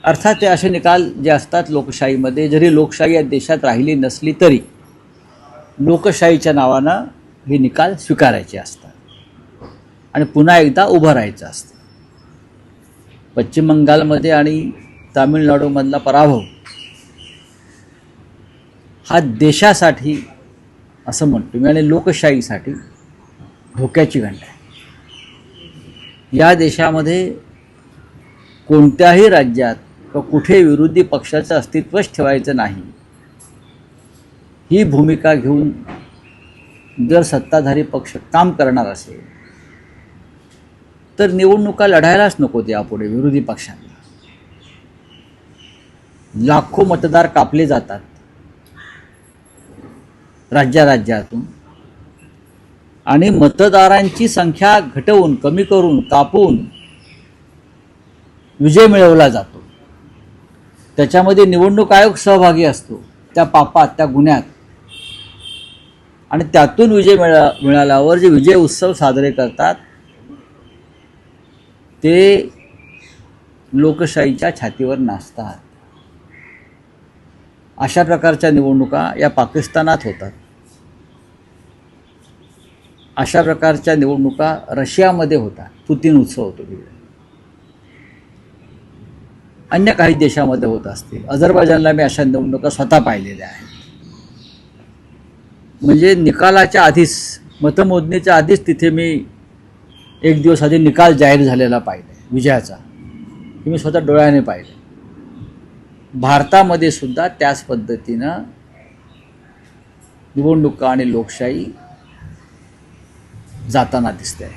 अर्थात ते असे निकाल जे असतात लोकशाहीमध्ये, जरी लोकशाही या देशात राहिली नसली तरी लोकशाहीच्या नावानं हे निकाल स्वीकारायचे असतात आणि पुन्हा एकदा उभं राहायचं असतं. पश्चिम बंगालमध्ये आणि तामिळनाडूमधला पराभव हा देशासाठी असं म्हणतो मी आणि लोकशाहीसाठी धोक्याची घंटा आहे. या देशामध्ये कोणत्याही राज्यात किंवा कुठे विरोधी पक्षाचं अस्तित्वच ठेवायचं नाही ही भूमिका घेऊन जर सत्ताधारी पक्ष काम करणार असेल तर निवडणुका लढायलाच नको यापुढे विरोधी पक्षांना. लाखो मतदार कापले जातात राज्यातून आणि मतदारांची संख्या घटवून, कमी करून, कापून विजय मिळवला जातो. त्याच्यामध्ये निवडणूक आयोग सहभागी असतो त्या पापात, त्या गुन्ह्यात. आणि त्यातून विजय मिळाल्यावर जे विजय उत्सव साजरे करतात ते लोकशाहीच्या छातीवर नाचतात. अशा प्रकारच्या निवडणुका या पाकिस्तानात होतात. अशा प्रकारच्या निवडणुका रशियामध्ये होतात, पुतिन उत्सव होतो तिकडे. अन्य काही देशामध्ये होत असतील. अझरबैजानला मी अशा निवडणुका स्वतः पाहिलेल्या आहेत. म्हणजे निकालाच्या आधीच, मतमोजणीच्या आधीच तिथे मी एक दिवस आधी निकाल जाहीर झालेला पाहिला विजयाचा, हे मी स्वतः डोळ्याने पाहिले. भारतामध्ये सुद्धा त्याच पद्धतीनं निवडणुका आणि लोकशाही जाताना दिसते.